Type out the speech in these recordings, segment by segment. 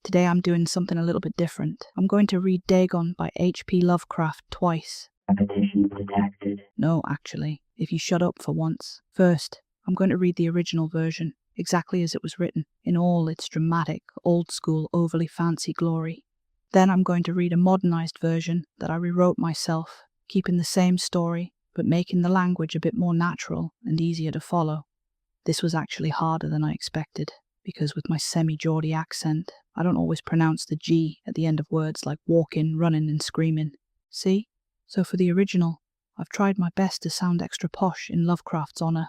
Today I'm doing something a little bit different. I'm going to read Dagon by H.P. Lovecraft twice. Repetition detected. No, actually, if you shut up for once. First, I'm going to read the original version, exactly as it was written, in all its dramatic, old-school, overly fancy glory. Then I'm going to read a modernized version that I rewrote myself, keeping the same story, but making the language a bit more natural and easier to follow. This was actually harder than I expected, because with my semi-Geordie accent, I don't always pronounce the G at the end of words like walking, running and screaming. See? So for the original, I've tried my best to sound extra posh in Lovecraft's honour,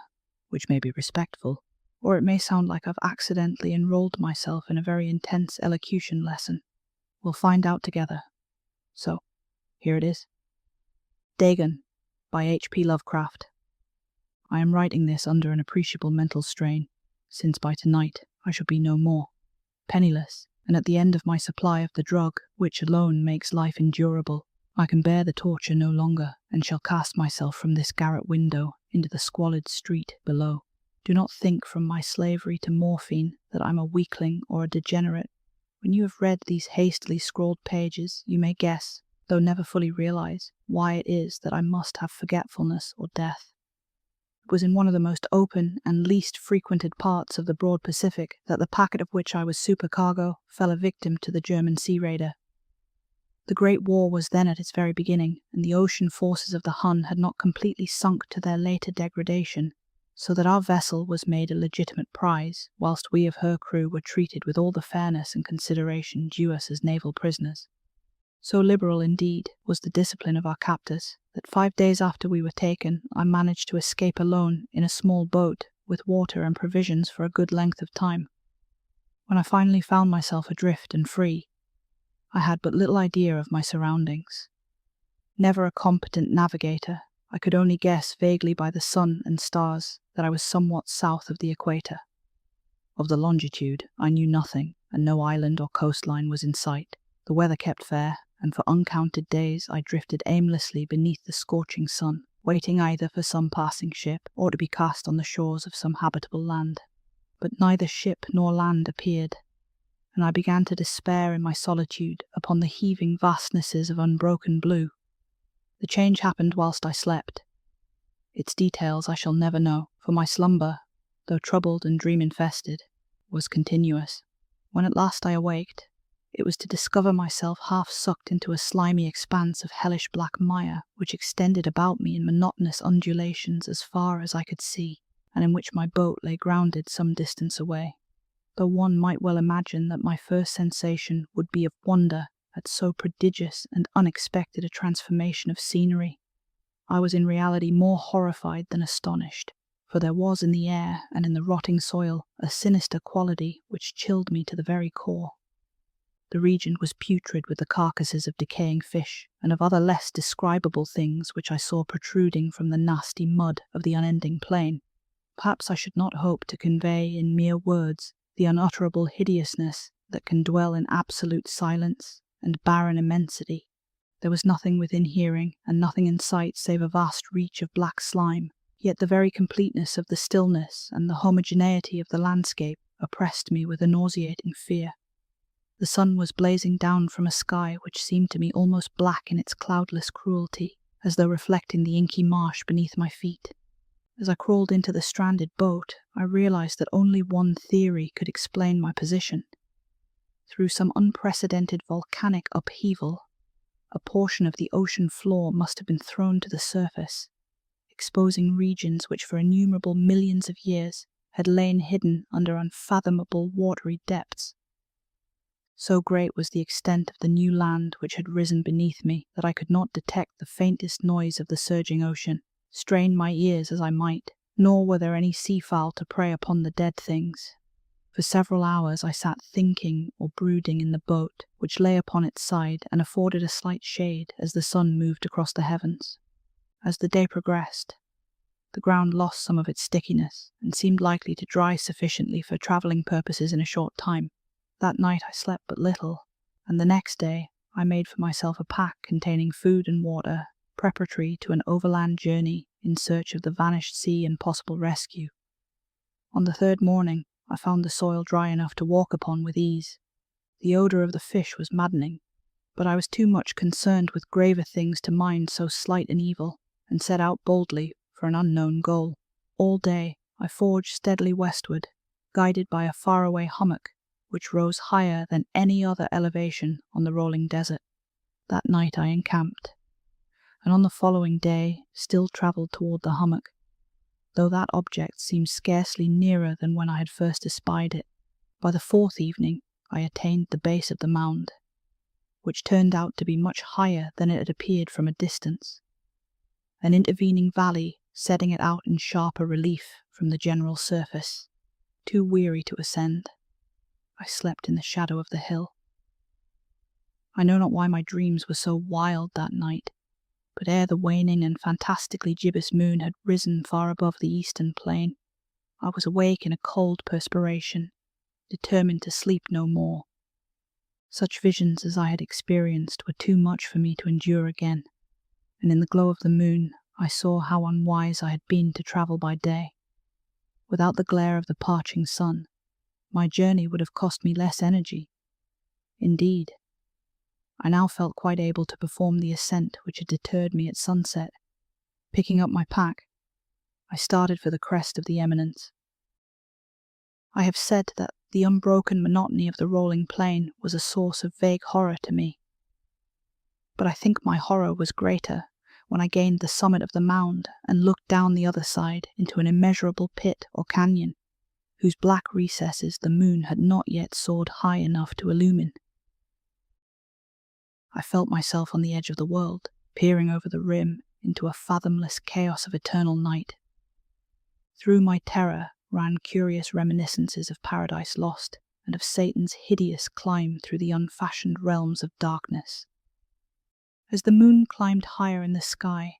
which may be respectful, or it may sound like I've accidentally enrolled myself in a very intense elocution lesson. We'll find out together. So, here it is. Dagon by H.P. Lovecraft. I am writing this under an appreciable mental strain, since by tonight I shall be no more, penniless, and at the end of my supply of the drug, which alone makes life endurable. I can bear the torture no longer, and shall cast myself from this garret window into the squalid street below. Do not think from my slavery to morphine that I'm a weakling or a degenerate. When you have read these hastily scrawled pages, you may guess, though never fully realize, why it is that I must have forgetfulness or death. It was in one of the most open and least frequented parts of the broad Pacific that the packet of which I was supercargo fell a victim to the German sea raider. The Great War was then at its very beginning, and the ocean forces of the Hun had not completely sunk to their later degradation, so that our vessel was made a legitimate prize, whilst we of her crew were treated with all the fairness and consideration due us as naval prisoners. So liberal, indeed, was the discipline of our captors, that 5 days after we were taken, I managed to escape alone in a small boat with water and provisions for a good length of time. When I finally found myself adrift and free, I had but little idea of my surroundings. Never a competent navigator, I could only guess vaguely by the sun and stars that I was somewhat south of the equator. Of the longitude, I knew nothing, and no island or coastline was in sight. The weather kept fair, and for uncounted days I drifted aimlessly beneath the scorching sun, waiting either for some passing ship or to be cast on the shores of some habitable land. But neither ship nor land appeared, and I began to despair in my solitude upon the heaving vastnesses of unbroken blue. The change happened whilst I slept. Its details I shall never know, for my slumber, though troubled and dream-infested, was continuous. When at last I awaked, it was to discover myself half sucked into a slimy expanse of hellish black mire which extended about me in monotonous undulations as far as I could see, and in which my boat lay grounded some distance away. Though one might well imagine that my first sensation would be of wonder at so prodigious and unexpected a transformation of scenery, I was in reality more horrified than astonished, for there was in the air and in the rotting soil a sinister quality which chilled me to the very core. The region was putrid with the carcasses of decaying fish and of other less describable things which I saw protruding from the nasty mud of the unending plain. Perhaps I should not hope to convey in mere words the unutterable hideousness that can dwell in absolute silence and barren immensity. There was nothing within hearing and nothing in sight save a vast reach of black slime, yet the very completeness of the stillness and the homogeneity of the landscape oppressed me with a nauseating fear. The sun was blazing down from a sky which seemed to me almost black in its cloudless cruelty, as though reflecting the inky marsh beneath my feet. As I crawled into the stranded boat, I realized that only one theory could explain my position. Through some unprecedented volcanic upheaval, a portion of the ocean floor must have been thrown to the surface, exposing regions which for innumerable millions of years had lain hidden under unfathomable watery depths. So great was the extent of the new land which had risen beneath me that I could not detect the faintest noise of the surging ocean, strain my ears as I might, nor were there any seafowl to prey upon the dead things. For several hours I sat thinking or brooding in the boat, which lay upon its side and afforded a slight shade as the sun moved across the heavens. As the day progressed, the ground lost some of its stickiness and seemed likely to dry sufficiently for travelling purposes in a short time. That night I slept but little, and the next day I made for myself a pack containing food and water, preparatory to an overland journey in search of the vanished sea and possible rescue. On the third morning I found the soil dry enough to walk upon with ease, The odour of the fish was maddening, but I was too much concerned with graver things to mind so slight an evil, and set out boldly for an unknown goal. All day I forged steadily westward, guided by a faraway hummock which rose higher than any other elevation on the rolling desert. That night I encamped, and on the following day still travelled toward the hummock, though that object seemed scarcely nearer than when I had first espied it. By the fourth evening I attained the base of the mound, which turned out to be much higher than it had appeared from a distance, an intervening valley setting it out in sharper relief from the general surface. Too weary to ascend, I slept in the shadow of the hill. I know not why my dreams were so wild that night, but ere the waning and fantastically gibbous moon had risen far above the eastern plain, I was awake in a cold perspiration, determined to sleep no more. Such visions as I had experienced were too much for me to endure again, and in the glow of the moon I saw how unwise I had been to travel by day. Without the glare of the parching sun, my journey would have cost me less energy. Indeed, I now felt quite able to perform the ascent which had deterred me at sunset. Picking up my pack, I started for the crest of the eminence. I have said that the unbroken monotony of the rolling plain was a source of vague horror to me, but I think my horror was greater when I gained the summit of the mound and looked down the other side into an immeasurable pit or canyon, whose black recesses the moon had not yet soared high enough to illumine. I felt myself on the edge of the world, peering over the rim into a fathomless chaos of eternal night. Through my terror ran curious reminiscences of Paradise Lost and of Satan's hideous climb through the unfashioned realms of darkness. As the moon climbed higher in the sky,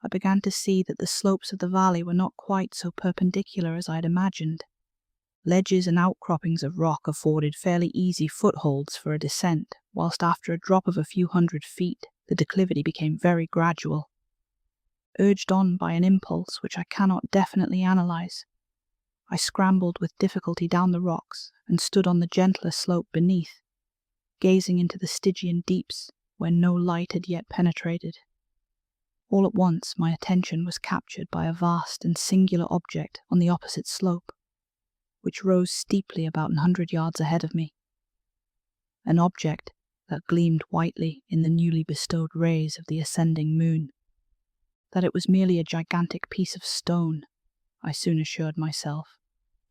I began to see that the slopes of the valley were not quite so perpendicular as I had imagined. Ledges and outcroppings of rock afforded fairly easy footholds for a descent, whilst after a drop of a few hundred feet, the declivity became very gradual. Urged on by an impulse which I cannot definitely analyse, I scrambled with difficulty down the rocks and stood on the gentler slope beneath, gazing into the Stygian deeps where no light had yet penetrated. All at once my attention was captured by a vast and singular object on the opposite slope, which rose steeply about 100 yards ahead of me. An object that gleamed whitely in the newly bestowed rays of the ascending moon. That it was merely a gigantic piece of stone, I soon assured myself,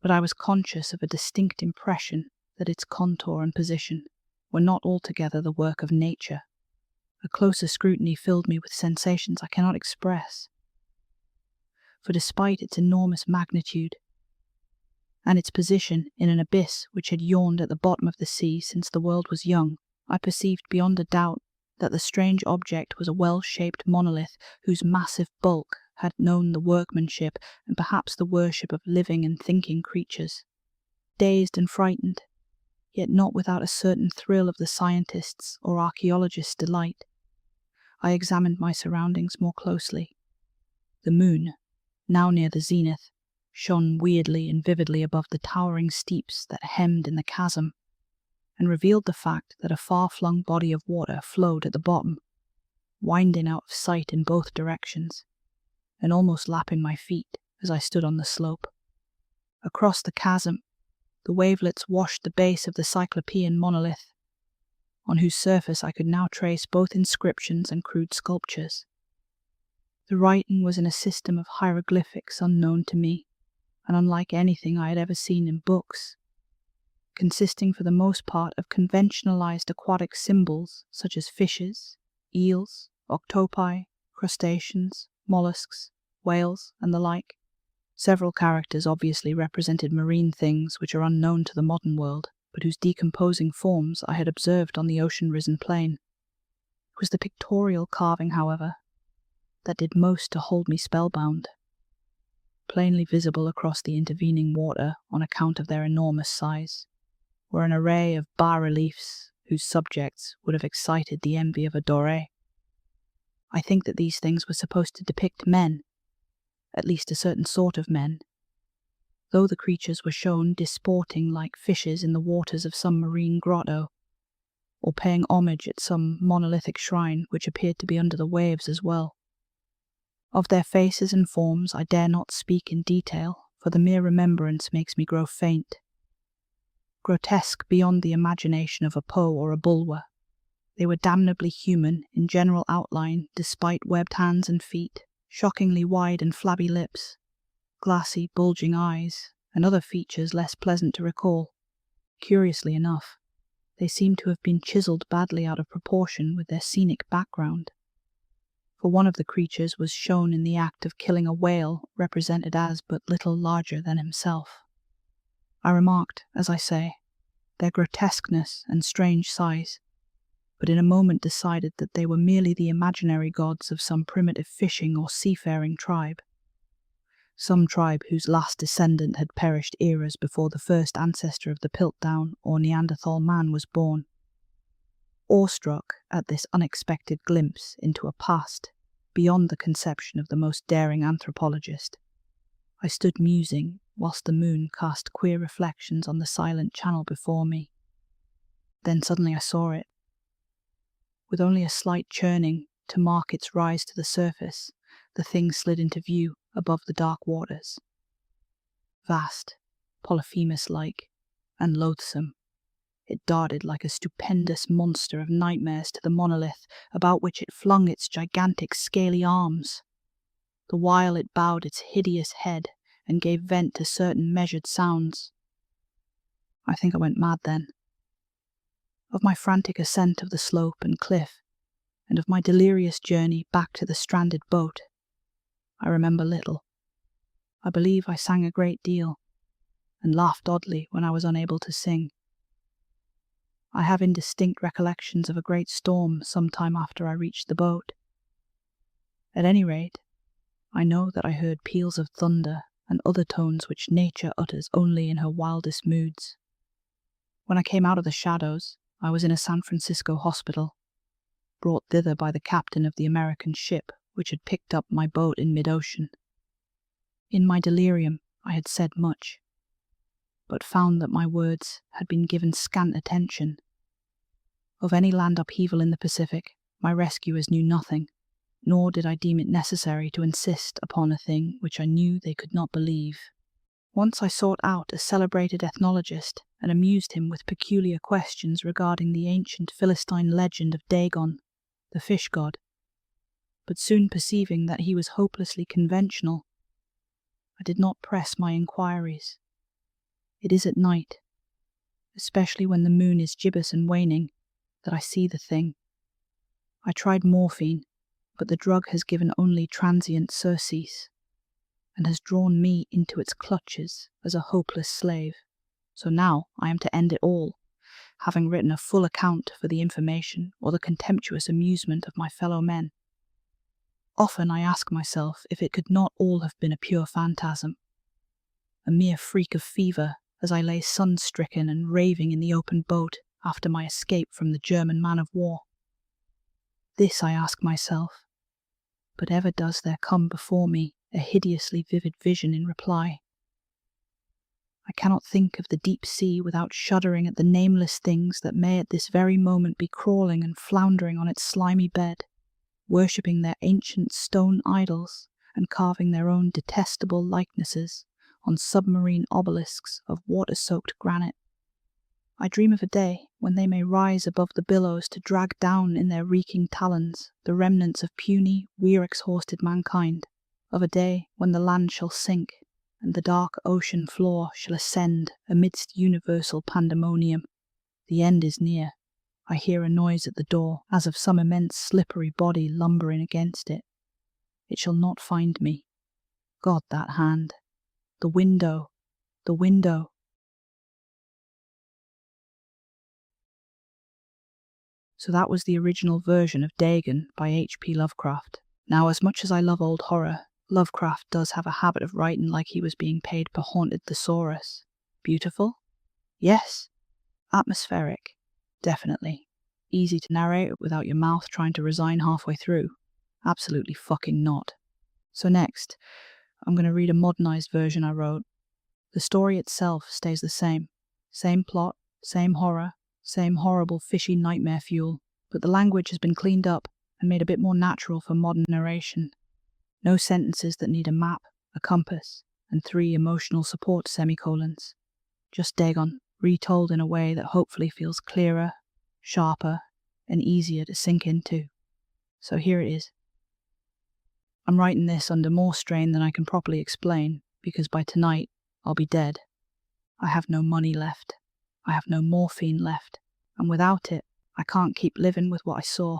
but I was conscious of a distinct impression that its contour and position were not altogether the work of nature. A closer scrutiny filled me with sensations I cannot express. For despite its enormous magnitude, and its position in an abyss which had yawned at the bottom of the sea since the world was young, I perceived beyond a doubt that the strange object was a well-shaped monolith whose massive bulk had known the workmanship and perhaps the worship of living and thinking creatures. Dazed and frightened, yet not without a certain thrill of the scientist's or archaeologist's delight, I examined my surroundings more closely. The moon, now near the zenith, shone weirdly and vividly above the towering steeps that hemmed in the chasm, and revealed the fact that a far-flung body of water flowed at the bottom, winding out of sight in both directions, and almost lapping my feet as I stood on the slope. Across the chasm, the wavelets washed the base of the Cyclopean monolith, on whose surface I could now trace both inscriptions and crude sculptures. The writing was in a system of hieroglyphics unknown to me, and unlike anything I had ever seen in books, consisting for the most part of conventionalized aquatic symbols such as fishes, eels, octopi, crustaceans, mollusks, whales, and the like. Several characters obviously represented marine things which are unknown to the modern world, but whose decomposing forms I had observed on the ocean-risen plain. It was the pictorial carving, however, that did most to hold me spellbound. Plainly visible across the intervening water on account of their enormous size were an array of bas-reliefs whose subjects would have excited the envy of a Doré. I think that these things were supposed to depict men, at least a certain sort of men, though the creatures were shown disporting like fishes in the waters of some marine grotto. or paying homage at some monolithic shrine which appeared to be under the waves as well. Of their faces and forms I dare not speak in detail, for the mere remembrance makes me grow faint. Grotesque beyond the imagination of a Poe or a Bulwer, they were damnably human in general outline despite webbed hands and feet, shockingly wide and flabby lips, glassy, bulging eyes, and other features less pleasant to recall. Curiously enough, they seemed to have been chiselled badly out of proportion with their scenic background. For one of the creatures was shown in the act of killing a whale represented as but little larger than himself. I remarked, as I say, their grotesqueness and strange size, but in a moment decided that they were merely the imaginary gods of some primitive fishing or seafaring tribe. Some tribe whose last descendant had perished eras before the first ancestor of the Piltdown or Neanderthal man was born. Awestruck at this unexpected glimpse into a past beyond the conception of the most daring anthropologist, I stood musing whilst the moon cast queer reflections on the silent channel before me. Then suddenly I saw it. With only a slight churning to mark its rise to the surface, the thing slid into view above the dark waters. Vast, Polyphemus-like, and loathsome, it darted like a stupendous monster of nightmares to the monolith about which it flung its gigantic scaly arms, the while it bowed its hideous head and gave vent to certain measured sounds. I think I went mad then. Of my frantic ascent of the slope and cliff, and of my delirious journey back to the stranded boat, I remember little. I believe I sang a great deal, and laughed oddly when I was unable to sing. I have indistinct recollections of a great storm some time after I reached the boat. At any rate, I know that I heard peals of thunder and other tones which nature utters only in her wildest moods. When I came out of the shadows, I was in a San Francisco hospital, brought thither by the captain of the American ship which had picked up my boat in mid-ocean. In my delirium I had said much, but found that my words had been given scant attention. Of any land upheaval in the Pacific, my rescuers knew nothing, nor did I deem it necessary to insist upon a thing which I knew they could not believe. Once I sought out a celebrated ethnologist and amused him with peculiar questions regarding the ancient Philistine legend of Dagon, the fish god, but soon perceiving that he was hopelessly conventional, I did not press my inquiries. It is at night, especially when the moon is gibbous and waning, that I see the thing. I tried morphine, but the drug has given only transient surcease, and has drawn me into its clutches as a hopeless slave. So now I am to end it all, having written a full account for the information or the contemptuous amusement of my fellow men. Often I ask myself if it could not all have been a pure phantasm, a mere freak of fever as I lay sun-stricken and raving in the open boat after my escape from the German man-of-war. This I ask myself, but ever does there come before me a hideously vivid vision in reply. I cannot think of the deep sea without shuddering at the nameless things that may at this very moment be crawling and floundering on its slimy bed, worshipping their ancient stone idols and carving their own detestable likenesses on submarine obelisks of water-soaked granite. I dream of a day when they may rise above the billows to drag down in their reeking talons the remnants of puny, weir-exhausted mankind, of a day when the land shall sink and the dark ocean floor shall ascend amidst universal pandemonium. The end is near. I hear a noise at the door, as of some immense slippery body lumbering against it. It shall not find me. God, that hand. The window. The window. So that was the original version of Dagon by H.P. Lovecraft. Now, as much as I love old horror, Lovecraft does have a habit of writing like he was being paid per haunted thesaurus. Beautiful? Yes. Atmospheric? Definitely. Easy to narrate without your mouth trying to resign halfway through? Absolutely fucking not. So next, I'm going to read a modernised version I wrote. The story itself stays the same. Same plot, same horror, Same horrible fishy nightmare fuel, but the language has been cleaned up and made a bit more natural for modern narration. No sentences that need a map, a compass, and 3 emotional support semicolons. Just Dagon, retold in a way that hopefully feels clearer, sharper, and easier to sink into. So here it is. I'm writing this under more strain than I can properly explain, because by tonight, I'll be dead. I have no money left. I have no morphine left, and without it, I can't keep living with what I saw.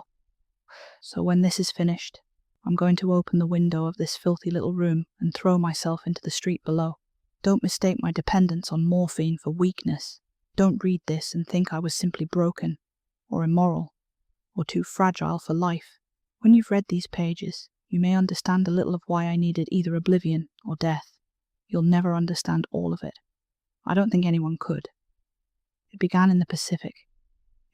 So when this is finished, I'm going to open the window of this filthy little room and throw myself into the street below. Don't mistake my dependence on morphine for weakness. Don't read this and think I was simply broken, or immoral, or too fragile for life. When you've read these pages, you may understand a little of why I needed either oblivion or death. You'll never understand all of it. I don't think anyone could. It began in the Pacific,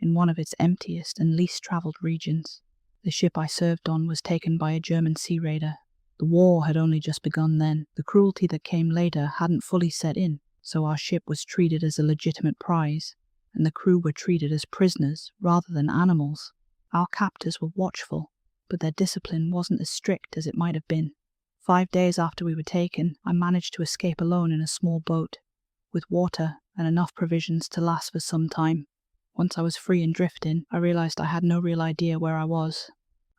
in one of its emptiest and least travelled regions. The ship I served on was taken by a German sea raider. The war had only just begun then. The cruelty that came later hadn't fully set in, so our ship was treated as a legitimate prize, and the crew were treated as prisoners rather than animals. Our captors were watchful, but their discipline wasn't as strict as it might have been. 5 days after we were taken, I managed to escape alone in a small boat, with water and enough provisions to last for some time. Once I was free and drifting, I realized I had no real idea where I was.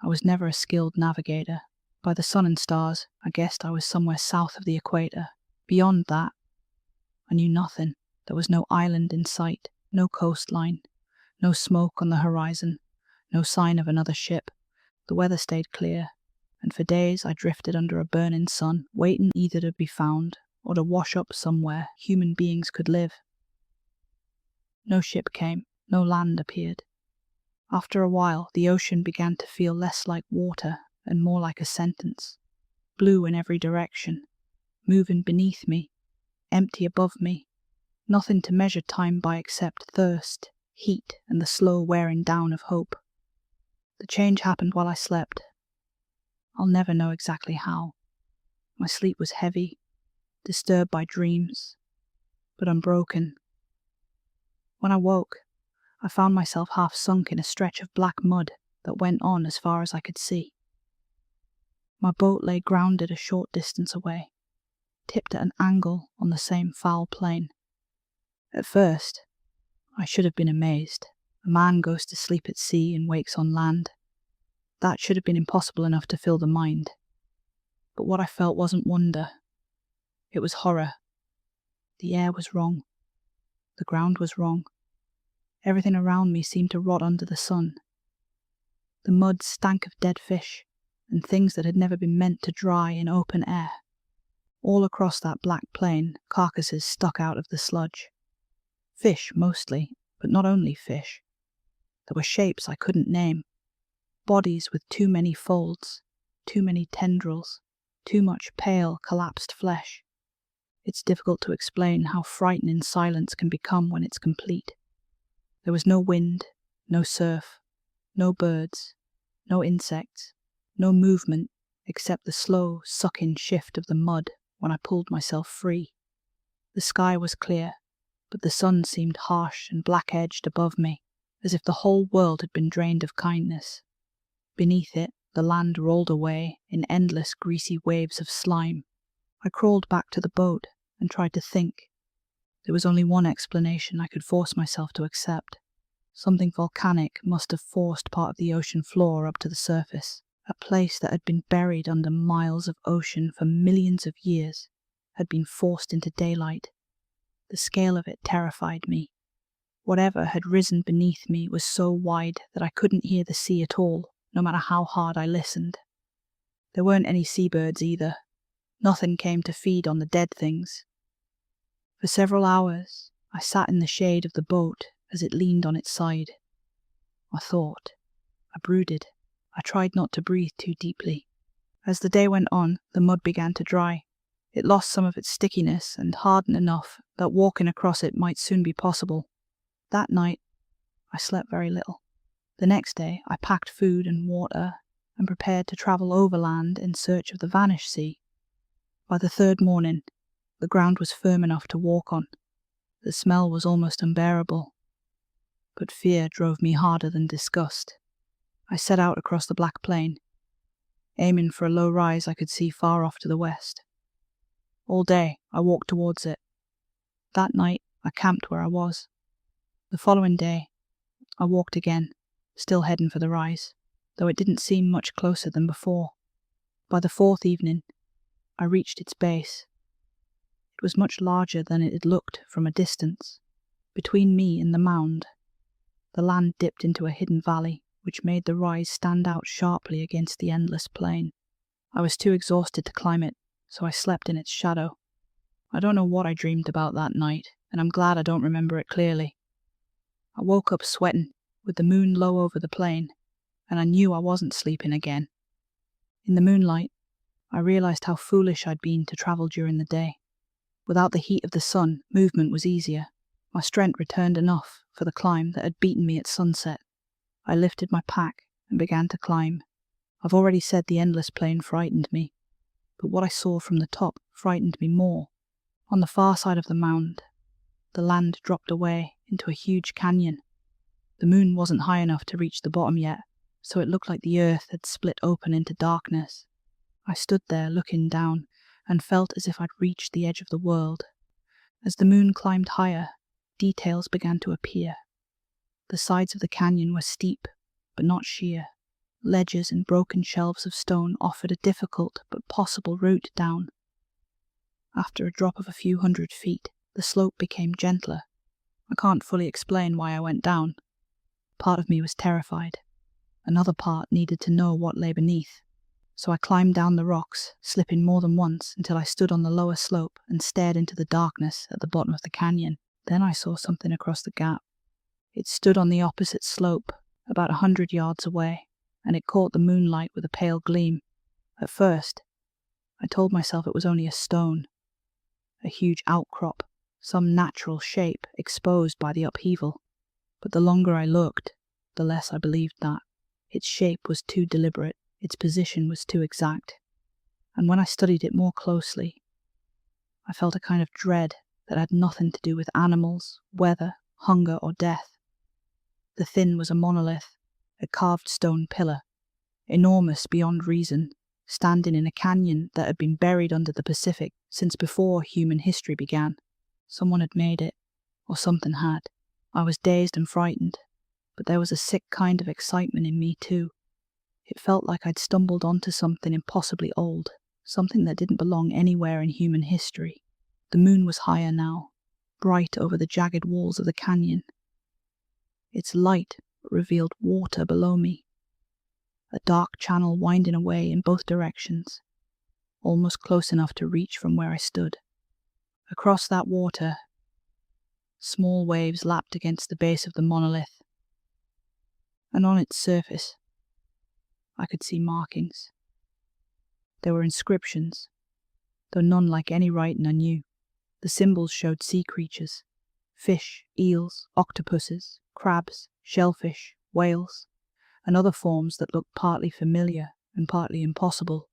I was never a skilled navigator. By the sun and stars, I guessed I was somewhere south of the equator. Beyond that, I knew nothing. There was no island in sight, no coastline, no smoke on the horizon, no sign of another ship. The weather stayed clear, and for days I drifted under a burning sun, waiting either to be found or to wash up somewhere human beings could live. No ship came, no land appeared. After a while, the ocean began to feel less like water and more like a sentence, blue in every direction, moving beneath me, empty above me, nothing to measure time by except thirst, heat, and the slow wearing down of hope. The change happened while I slept. I'll never know exactly how. My sleep was heavy, disturbed by dreams, but unbroken. When I woke, I found myself half sunk in a stretch of black mud that went on as far as I could see. My boat lay grounded a short distance away, tipped at an angle on the same foul plain. At first, I should have been amazed. A man goes to sleep at sea and wakes on land. That should have been impossible enough to fill the mind. But what I felt wasn't wonder. It was horror. The air was wrong. The ground was wrong. Everything around me seemed to rot under the sun. The mud stank of dead fish and things that had never been meant to dry in open air. All across that black plain, carcasses stuck out of the sludge. Fish, mostly, but not only fish. There were shapes I couldn't name. Bodies with too many folds, too many tendrils, too much pale, collapsed flesh. It's difficult to explain how frightening silence can become when it's complete. There was no wind, no surf, no birds, no insects, no movement except the slow, sucking shift of the mud when I pulled myself free. The sky was clear, but the sun seemed harsh and black-edged above me, as if the whole world had been drained of kindness. Beneath it, the land rolled away in endless greasy waves of slime. I crawled back to the boat and tried to think. There was only one explanation I could force myself to accept. Something volcanic must have forced part of the ocean floor up to the surface. A place that had been buried under miles of ocean for millions of years had been forced into daylight. The scale of it terrified me. Whatever had risen beneath me was so wide that I couldn't hear the sea at all, no matter how hard I listened. There weren't any seabirds either. Nothing came to feed on the dead things. For several hours, I sat in the shade of the boat as it leaned on its side. I thought. I brooded. I tried not to breathe too deeply. As the day went on, the mud began to dry. It lost some of its stickiness and hardened enough that walking across it might soon be possible. That night, I slept very little. The next day, I packed food and water and prepared to travel overland in search of the vanished sea. By the third morning, the ground was firm enough to walk on. The smell was almost unbearable. but fear drove me harder than disgust. I set out across the black plain, aiming for a low rise I could see far off to the west. All day I walked towards it. That night I camped where I was. The following day I walked again, still heading for the rise, though it didn't seem much closer than before. By the fourth evening, I reached its base. It was much larger than it had looked from a distance. Between me and the mound, the land dipped into a hidden valley, which made the rise stand out sharply against the endless plain. I was too exhausted to climb it, so I slept in its shadow. I don't know what I dreamed about that night, and I'm glad I don't remember it clearly. I woke up sweating, with the moon low over the plain, and I knew I wasn't sleeping again. In the moonlight, I realized how foolish I'd been to travel during the day. Without the heat of the sun, movement was easier. My strength returned enough for the climb that had beaten me at sunset. I lifted my pack and began to climb. I've already said the endless plain frightened me, but what I saw from the top frightened me more. On the far side of the mound, the land dropped away into a huge canyon. The moon wasn't high enough to reach the bottom yet, so it looked like the earth had split open into darkness. I stood there looking down and felt as if I'd reached the edge of the world. As the moon climbed higher, details began to appear. The sides of the canyon were steep, but not sheer. Ledges and broken shelves of stone offered a difficult but possible route down. After a drop of a few hundred feet, the slope became gentler. I can't fully explain why I went down. Part of me was terrified. Another part needed to know what lay beneath. So I climbed down the rocks, slipping more than once until I stood on the lower slope and stared into the darkness at the bottom of the canyon. Then I saw something across the gap. It stood on the opposite slope, about 100 yards away, and it caught the moonlight with a pale gleam. At first, I told myself it was only a stone, a huge outcrop, some natural shape exposed by the upheaval. But the longer I looked, the less I believed that. Its shape was too deliberate, its position was too exact, and when I studied it more closely, I felt a kind of dread that had nothing to do with animals, weather, hunger, or death. The thin was a monolith, a carved stone pillar, enormous beyond reason, standing in a canyon that had been buried under the Pacific since before human history began. Someone had made it, or something had. I was dazed and frightened, but there was a sick kind of excitement in me too. It felt like I'd stumbled onto something impossibly old, something that didn't belong anywhere in human history. The moon was higher now, bright over the jagged walls of the canyon. Its light revealed water below me, a dark channel winding away in both directions, almost close enough to reach from where I stood. Across that water, small waves lapped against the base of the monolith, and on its surface, I could see markings. There were inscriptions, though none like any writing I knew. The symbols showed sea creatures, fish, eels, octopuses, crabs, shellfish, whales, and other forms that looked partly familiar and partly impossible.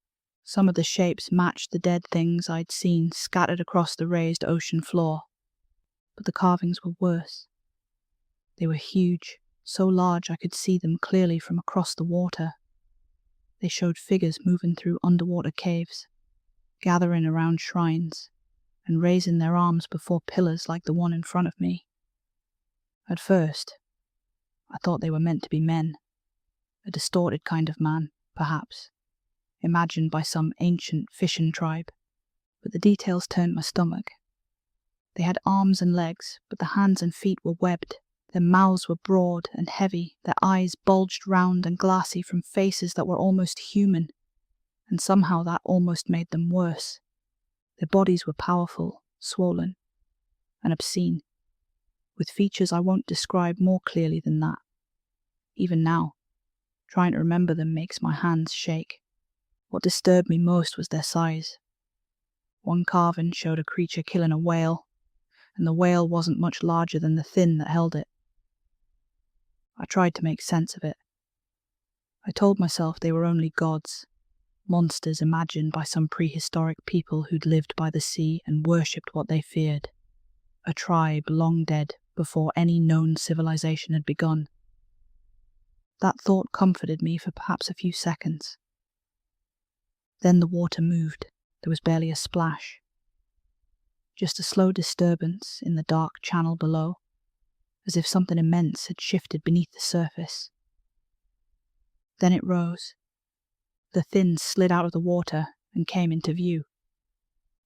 Some of the shapes matched the dead things I'd seen scattered across the raised ocean floor, but the carvings were worse. They were huge, so large I could see them clearly from across the water. They showed figures moving through underwater caves, gathering around shrines, and raising their arms before pillars like the one in front of me. At first, I thought they were meant to be men, a distorted kind of man, perhaps, imagined by some ancient fishing tribe, but the details turned my stomach. They had arms and legs, but the hands and feet were webbed. Their mouths were broad and heavy, their eyes bulged round and glassy from faces that were almost human, and somehow that almost made them worse. Their bodies were powerful, swollen, and obscene, with features I won't describe more clearly than that. Even now, trying to remember them makes my hands shake. What disturbed me most was their size. One carving showed a creature killing a whale, and the whale wasn't much larger than the fin that held it. I tried to make sense of it. I told myself they were only gods, monsters imagined by some prehistoric people who'd lived by the sea and worshipped what they feared. A tribe long dead, before any known civilization had begun. That thought comforted me for perhaps a few seconds. Then the water moved. There was barely a splash. Just a slow disturbance in the dark channel below, as if something immense had shifted beneath the surface. Then it rose. The fin slid out of the water and came into view.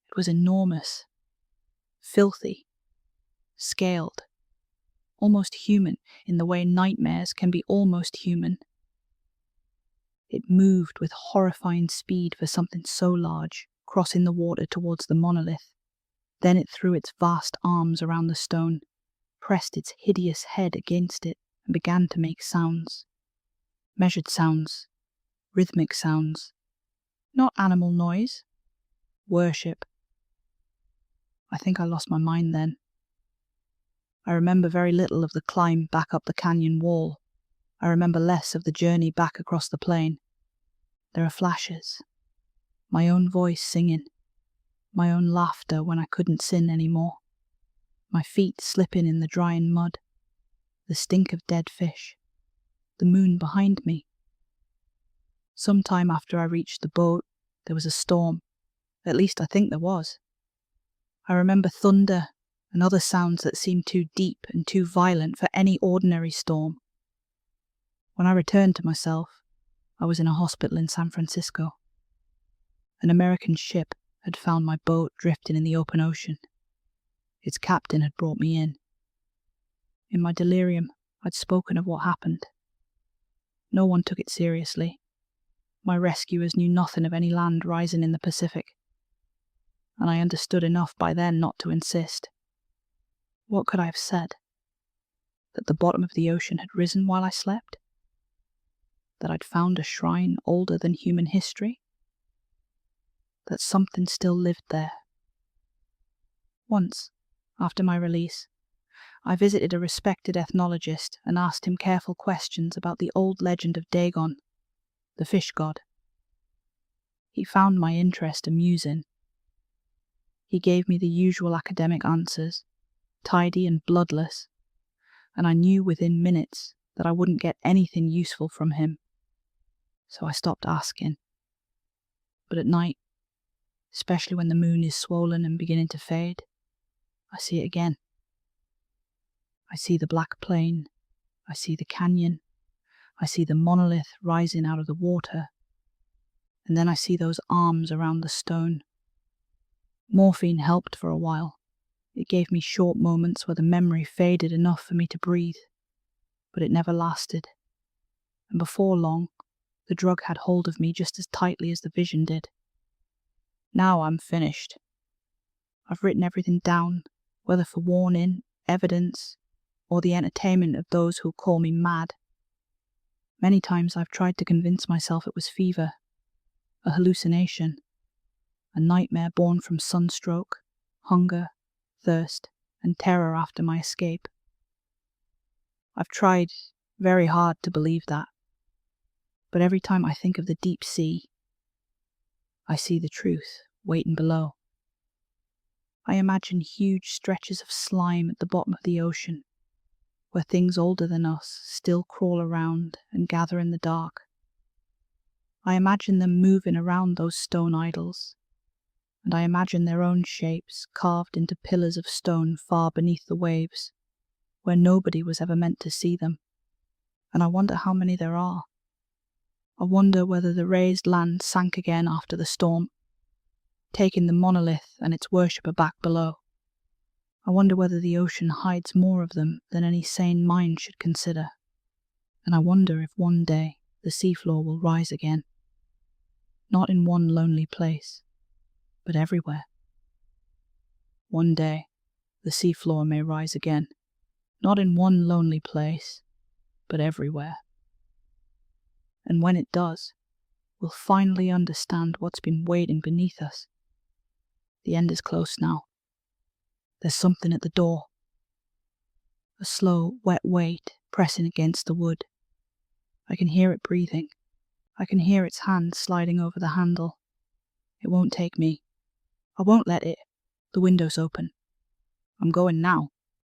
It was enormous, filthy, scaled, almost human in the way nightmares can be almost human. It moved with horrifying speed for something so large, crossing the water towards the monolith. Then it threw its vast arms around the stone, pressed its hideous head against it, and began to make sounds. Measured sounds, rhythmic sounds. Not animal noise. Worship. I think I lost my mind then. I remember very little of the climb back up the canyon wall. I remember less of the journey back across the plain. There are flashes. My own voice singing. My own laughter when I couldn't sin anymore. My feet slipping in the drying mud. The stink of dead fish. The moon behind me. Some time after I reached the boat, there was a storm. At least I think there was. I remember thunder and other sounds that seemed too deep and too violent for any ordinary storm. When I returned to myself, I was in a hospital in San Francisco. An American ship had found my boat drifting in the open ocean. Its captain had brought me in. In my delirium, I'd spoken of what happened. No one took it seriously. My rescuers knew nothing of any land rising in the Pacific, and I understood enough by then not to insist. What could I have said? That the bottom of the ocean had risen while I slept? That I'd found a shrine older than human history? That something still lived there? Once, after my release, I visited a respected ethnologist and asked him careful questions about the old legend of Dagon, the fish god. He found my interest amusing. He gave me the usual academic answers, tidy and bloodless, and I knew within minutes that I wouldn't get anything useful from him. So I stopped asking. But at night, especially when the moon is swollen and beginning to fade, I see it again. I see the black plain, I see the canyon, I see the monolith rising out of the water, and then I see those arms around the stone. Morphine helped for a while. It gave me short moments where the memory faded enough for me to breathe, but it never lasted. And before long, the drug had hold of me just as tightly as the vision did. Now I'm finished. I've written everything down, whether for warning, evidence, or the entertainment of those who call me mad. Many times I've tried to convince myself it was fever, a hallucination, a nightmare born from sunstroke, hunger, thirst, and terror after my escape. I've tried very hard to believe that, but every time I think of the deep sea, I see the truth waiting below. I imagine huge stretches of slime at the bottom of the ocean, where things older than us still crawl around and gather in the dark. I imagine them moving around those stone idols, and I imagine their own shapes carved into pillars of stone far beneath the waves, where nobody was ever meant to see them, and I wonder how many there are. I wonder whether the raised land sank again after the storm, taking the monolith and its worshipper back below. I wonder whether the ocean hides more of them than any sane mind should consider, and I wonder if one day the seafloor will rise again, not in one lonely place, but everywhere. One day the seafloor may rise again, not in one lonely place, but everywhere. And when it does, we'll finally understand what's been waiting beneath us. The end is close now. There's something at the door. A slow, wet weight pressing against the wood. I can hear it breathing. I can hear its hand sliding over the handle. It won't take me. I won't let it. The window's open. I'm going now.